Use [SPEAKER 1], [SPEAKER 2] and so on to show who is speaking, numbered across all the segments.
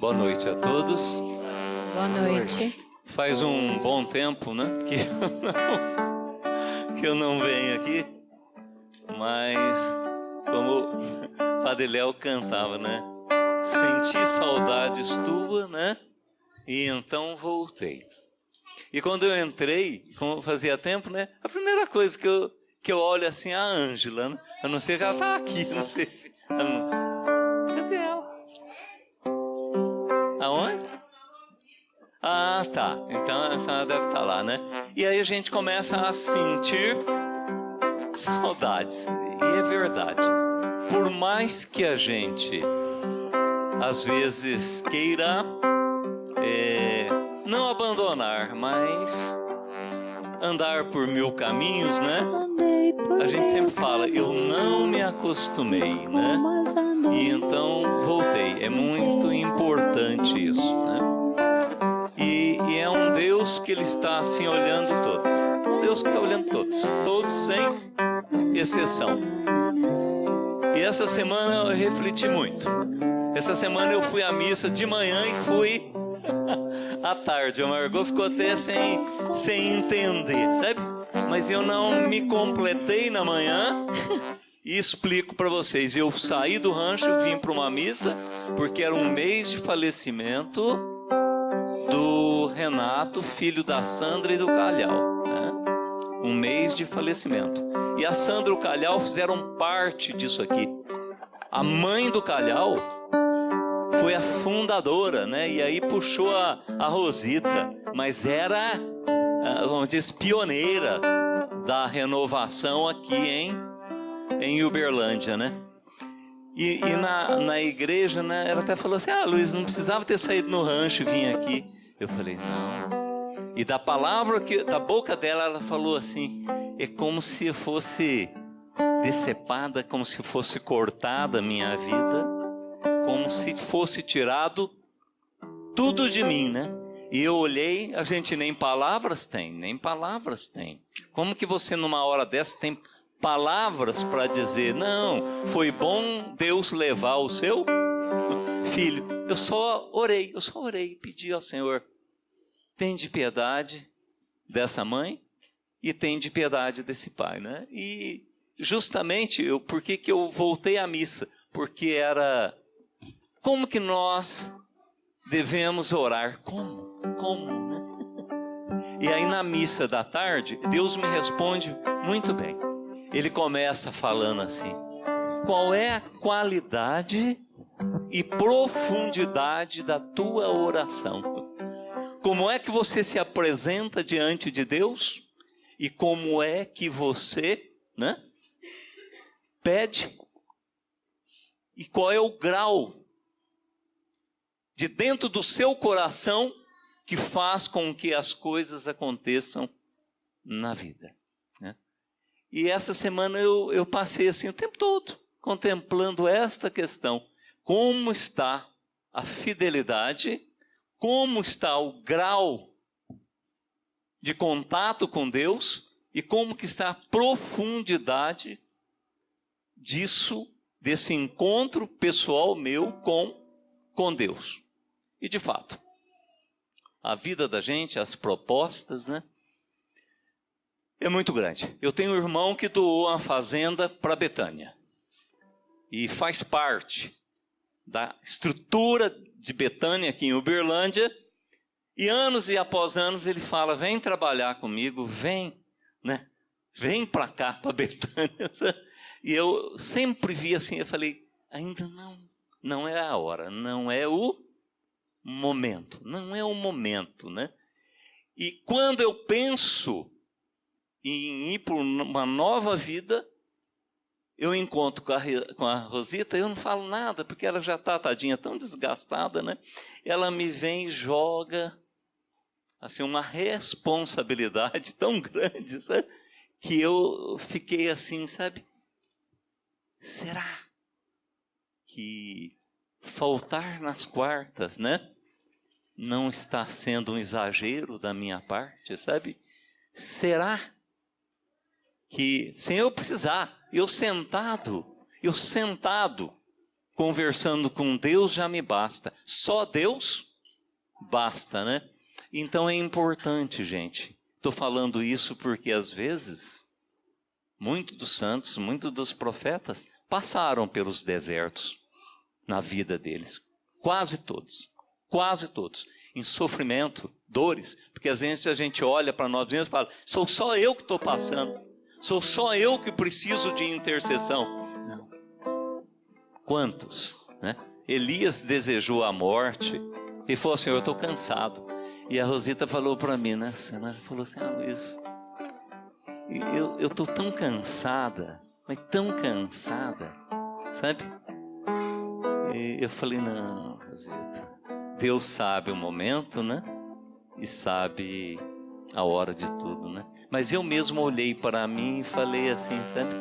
[SPEAKER 1] Boa noite a todos.
[SPEAKER 2] Boa noite.
[SPEAKER 1] Faz um bom tempo, né, que eu não venho aqui, mas como o Padre Léo cantava, né? Senti saudades tua, né? E então voltei. E quando eu entrei, como fazia tempo, né? A primeira coisa que eu olho assim, a Ângela, né? Eu não sei se ela está aqui, não sei se... Cadê ela? Aonde? Ah, tá. Então ela deve estar lá, né? E aí a gente começa a sentir saudades. E é verdade. Por mais que a gente, às vezes, queira não abandonar, mas andar por mil caminhos, né? A gente sempre fala, eu não me acostumei, né? E então voltei. É muito importante isso, né? E é um Deus que Ele está assim olhando todos. Um Deus que está olhando todos. Todos sem exceção. E essa semana eu refleti muito. Essa semana eu fui à missa de manhã e fui à tarde. A Margot ficou até sem entender, sabe? Mas eu não me completei na manhã. E explico para vocês. Eu saí do rancho, vim para uma missa, porque era um mês de falecimento do Renato, filho da Sandra e do Calhau, né? Um mês de falecimento. E a Sandra e o Calhau fizeram parte disso aqui. A mãe do Calhau foi a fundadora, né? E aí puxou a Rosita, mas era, vamos dizer, pioneira da renovação aqui em Uberlândia, né? E na igreja, né, ela até falou assim, Luiz, não precisava ter saído no rancho e vim aqui. Eu falei, não. E da palavra, da boca dela, ela falou assim, é como se fosse decepada, como se fosse cortada a minha vida, como se fosse tirado tudo de mim, né? E eu olhei, a gente nem palavras tem. Como que você numa hora dessa tem palavras para dizer, não, foi bom Deus levar o seu filho. Eu só orei, pedi ao Senhor, tem de piedade dessa mãe e tem de piedade desse pai, né? E justamente, por que eu voltei à missa? Porque era, como que nós devemos orar? Como, né? E aí na missa da tarde, Deus me responde muito bem. Ele começa falando assim, qual é a qualidade e profundidade da tua oração? Como é que você se apresenta diante de Deus? E como é que você, né, pede? E qual é o grau de dentro do seu coração que faz com que as coisas aconteçam na vida, né? E essa semana eu passei assim o tempo todo contemplando esta questão. Como está a fidelidade? Como está o grau de contato com Deus? E como que está a profundidade desse encontro pessoal meu com Deus? E de fato, a vida da gente, as propostas, né? É muito grande. Eu tenho um irmão que doou uma fazenda para Betânia. E faz parte da estrutura de Betânia aqui em Uberlândia. E anos e após anos ele fala, vem trabalhar comigo, vem, né? Vem para cá, para Betânia. E eu sempre vi assim, eu falei, ainda não é a hora, não é o momento, né? E quando eu penso em ir por uma nova vida, eu encontro com a Rosita, eu não falo nada, porque ela já está, tadinha, tão desgastada, né? Ela me vem e joga assim, uma responsabilidade tão grande, sabe? Que eu fiquei assim, sabe? Será que faltar nas quartas, né, não está sendo um exagero da minha parte, sabe? Será que, sem eu precisar, eu sentado conversando com Deus já me basta. Só Deus basta, né? Então é importante, gente. Estou falando isso porque às vezes muitos dos santos, muitos dos profetas passaram pelos desertos na vida deles. Quase todos, em sofrimento, dores, porque às vezes a gente olha para nós mesmos e fala, sou só eu que estou passando, sou só eu que preciso de intercessão. Não. Quantos, né? Elias desejou a morte e falou assim, eu estou cansado. E a Rosita falou para mim, né? Ela falou assim, Luiz, eu estou tão cansada, mas tão cansada, sabe? E eu falei, não, Rosita, Deus sabe o momento, né? E sabe a hora de tudo, né? Mas eu mesmo olhei para mim e falei assim, sabe?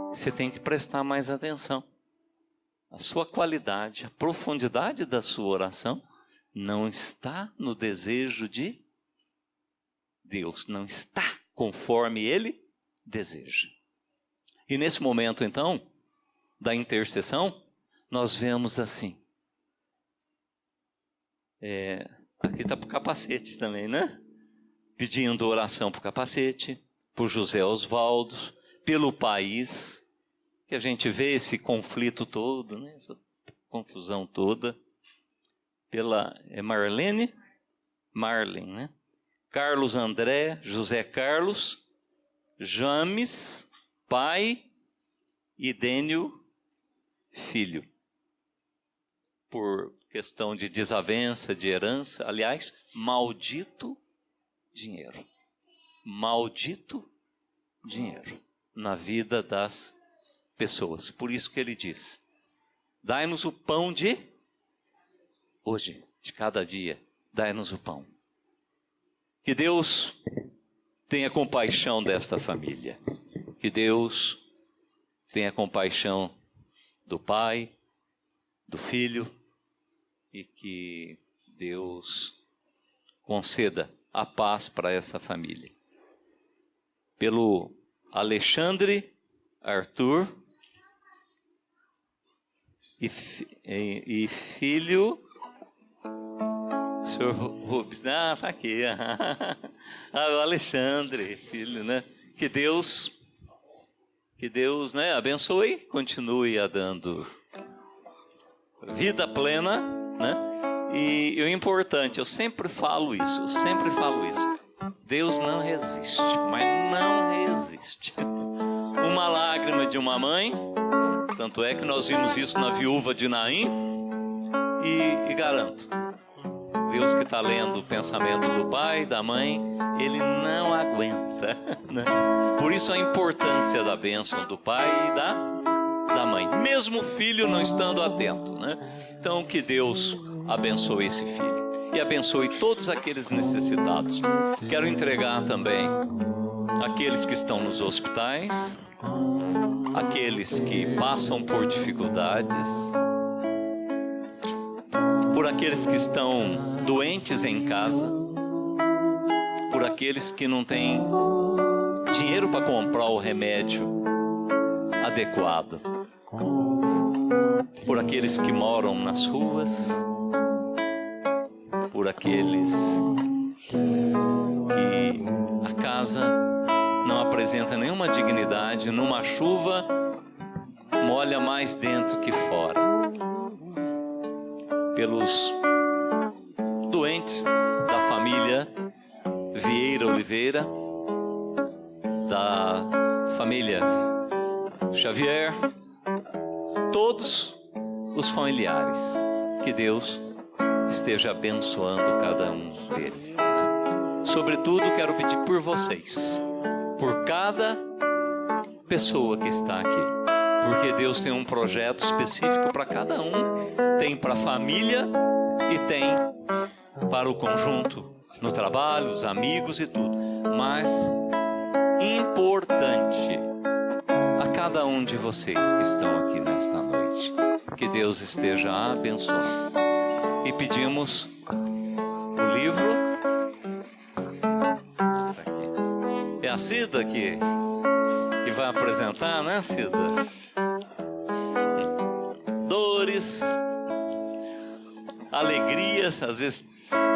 [SPEAKER 1] Você tem que prestar mais atenção. A sua qualidade, a profundidade da sua oração não está no desejo de Deus, não está conforme Ele deseja. E nesse momento, então, da intercessão, nós vemos assim. Aqui está para o capacete também, né? Pedindo oração para o capacete, por José Osvaldo, pelo país, que a gente vê esse conflito todo, né? Essa confusão toda. Pela Marlene, né? Carlos André, José Carlos, James, pai, e Dênio, filho. Por questão de desavença, de herança, aliás, maldito dinheiro. Maldito dinheiro na vida das pessoas. Por isso que ele diz, dai-nos o pão de hoje, de cada dia, dai-nos o pão. Que Deus tenha compaixão desta família. Que Deus tenha compaixão do pai, do filho, e que Deus conceda a paz para essa família. Pelo Alexandre, Arthur e filho, senhor Rubens, tá aqui, o Alexandre, filho, né? Que Deus, né, abençoe, continue a dando vida plena, né? E o importante, eu sempre falo isso, Deus não resiste, mas não resiste. Uma lágrima de uma mãe, tanto é que nós vimos isso na viúva de Naim, e garanto, Deus que está lendo o pensamento do pai, da mãe, ele não aguenta, né? Por isso a importância da bênção do pai e da mãe, mesmo o filho não estando atento, né? Então que Deus abençoe esse filho e abençoe todos aqueles necessitados. Quero entregar também aqueles que estão nos hospitais, aqueles que passam por dificuldades, por aqueles que estão doentes em casa, por aqueles que não têm dinheiro para comprar o remédio adequado, por aqueles que moram nas ruas, por aqueles que a casa não apresenta nenhuma dignidade, numa chuva molha mais dentro que fora, pelos doentes da família Vieira Oliveira, da família Xavier, todos os familiares, que Deus esteja abençoando cada um deles, né? Sobretudo quero pedir por vocês, por cada pessoa que está aqui, porque Deus tem um projeto específico para cada um, tem para a família e tem para o conjunto, no trabalho, os amigos e tudo, mas importante a cada um de vocês que estão aqui nesta noite, que Deus esteja abençoando. E pedimos o livro, é a Cida que vai apresentar, né, Cida? dores, alegrias, às vezes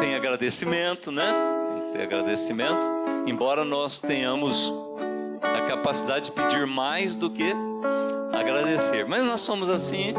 [SPEAKER 1] tem agradecimento, né? Tem que ter agradecimento, embora nós tenhamos a capacidade de pedir mais do que agradecer. Mas nós somos assim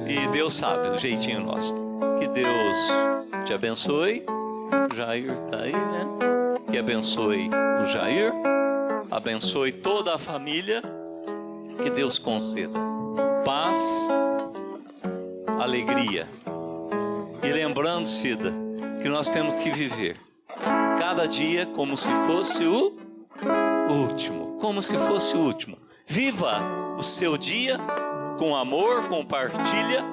[SPEAKER 1] e Deus sabe, do jeitinho nosso. Que Deus te abençoe. O Jair está aí, né? Que abençoe o Jair, abençoe toda a família. Que Deus conceda paz, alegria. E lembrando, Cida, que nós temos que viver cada dia como se fosse o último. Como se fosse o último. Viva o seu dia com amor, com partilha,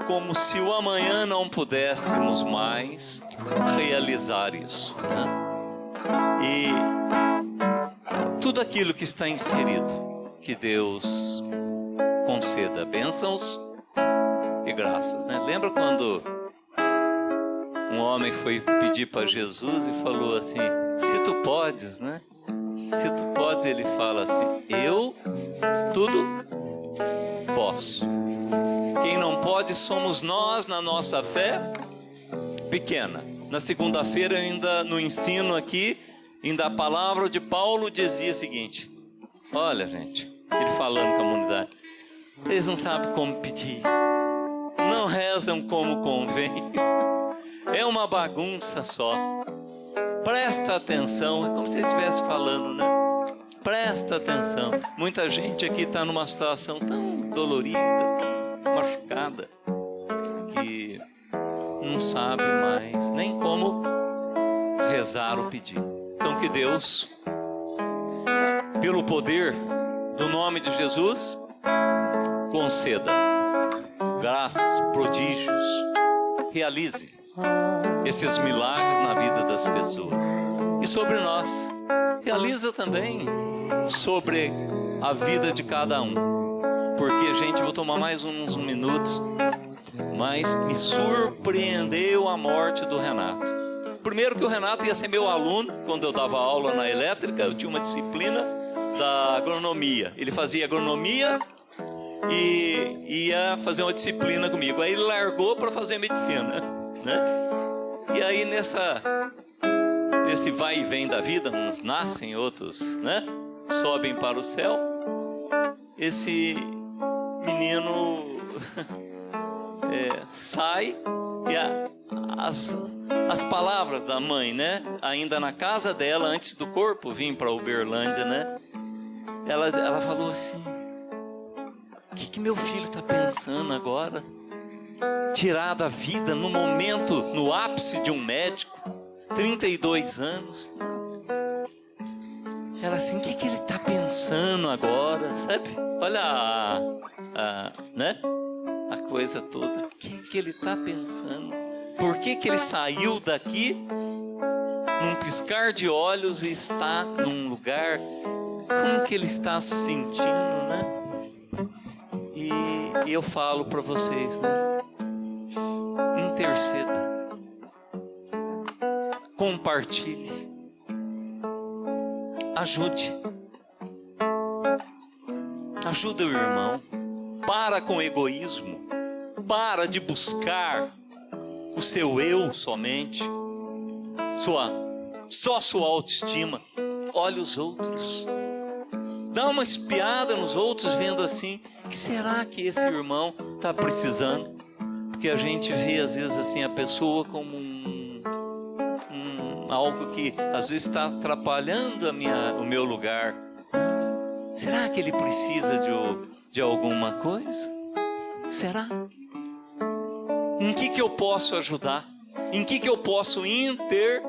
[SPEAKER 1] como se o amanhã não pudéssemos mais realizar isso, né? E tudo aquilo que está inserido, que Deus conceda bênçãos e graças, né? Lembra quando um homem foi pedir para Jesus e falou assim: se tu podes, né? Se tu podes, ele fala assim: eu tudo posso. Quem não pode somos nós na nossa fé pequena. Na segunda-feira, ainda no ensino aqui, ainda a palavra de Paulo dizia o seguinte: olha, gente, ele falando com a comunidade, eles não sabem como pedir, não rezam como convém, é uma bagunça só. Presta atenção, é como se estivesse falando, né? Presta atenção. Muita gente aqui está numa situação tão dolorida, machucada, que não sabe mais nem como rezar ou pedir. Então que Deus, pelo poder do nome de Jesus, conceda graças, prodígios, realize esses milagres na vida das pessoas. E sobre nós, realiza também sobre a vida de cada um. Porque, gente, vou tomar mais uns minutos, mas me surpreendeu a morte do Renato. Primeiro que o Renato ia ser meu aluno, quando eu dava aula na elétrica, eu tinha uma disciplina da agronomia. Ele fazia agronomia e ia fazer uma disciplina comigo. Aí ele largou para fazer medicina, né? E aí nesse vai e vem da vida, uns nascem, outros, né, sobem para o céu. Esse menino sai e as palavras da mãe, né, ainda na casa dela, antes do corpo vir para Uberlândia, né, ela falou assim: o que meu filho está pensando agora? Tirar da vida no momento, no ápice de um médico, 32 anos. Ela assim: o que ele está pensando agora, sabe? Olha né? A coisa toda. O que ele está pensando? Por que ele saiu daqui num piscar de olhos e está num lugar? Como que ele está se sentindo, né? E eu falo para vocês, né? Interceda, compartilhe, ajude o irmão. Para com o egoísmo, para de buscar o seu eu somente, só sua autoestima. Olhe os outros, dá uma espiada nos outros, vendo assim: o que será que esse irmão está precisando? Porque a gente vê às vezes assim a pessoa como algo que às vezes está atrapalhando o meu lugar. Será que ele precisa de alguma coisa? Será? Em que eu posso ajudar? Em que eu posso interceder?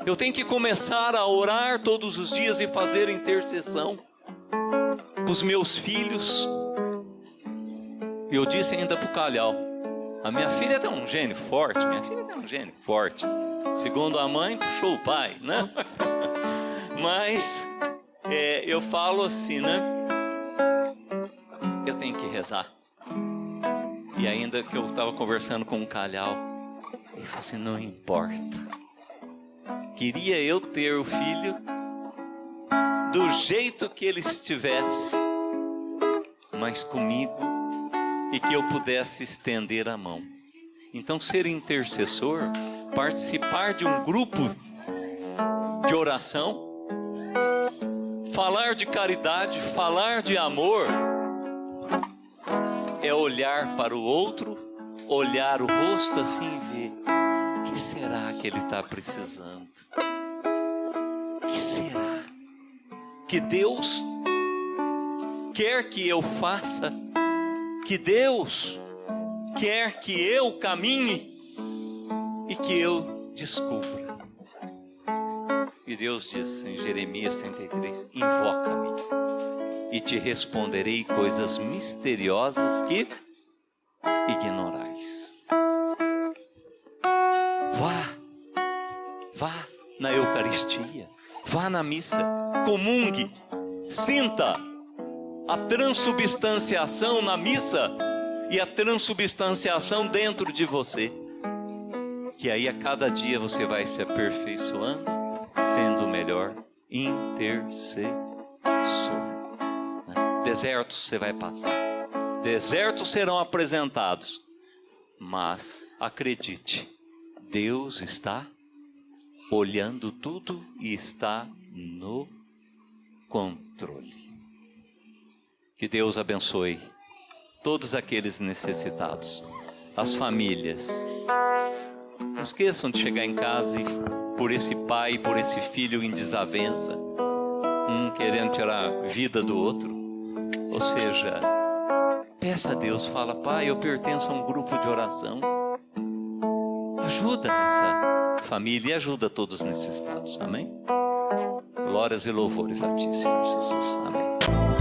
[SPEAKER 1] Eu tenho que começar a orar todos os dias e fazer intercessão para os meus filhos. Eu disse ainda para o Calhau: a minha filha tem um gênio forte, segundo a mãe, puxou o pai, né? Mas eu falo assim, né? Eu tenho que rezar. E ainda que eu estava conversando com o Calhau, ele falou assim: não importa. Queria eu ter o filho do jeito que ele estivesse, mas comigo, e que eu pudesse estender a mão. Então, ser intercessor, participar de um grupo de oração, falar de caridade, falar de amor, é olhar para o outro, olhar o rosto assim e ver: o que será que ele está precisando? O que será que Deus quer que eu faça? Que Deus quer que eu caminhe e que eu descubra. E Deus diz em Jeremias 33: invoca-me e te responderei coisas misteriosas que ignorais. Vá na Eucaristia, vá na missa, comungue, sinta a transubstanciação na missa e a transubstanciação dentro de você. Que aí a cada dia você vai se aperfeiçoando, sendo melhor intercessor. Desertos você vai passar, desertos serão apresentados, mas acredite, Deus está olhando tudo e está no controle. Que Deus abençoe todos aqueles necessitados, as famílias. Não esqueçam de chegar em casa e por esse pai, por esse filho em desavença, um querendo tirar a vida do outro. Ou seja, peça a Deus, fala: Pai, eu pertenço a um grupo de oração. Ajuda essa família e ajuda todos os necessitados. Amém? Glórias e louvores a Ti, Senhor Jesus. Amém.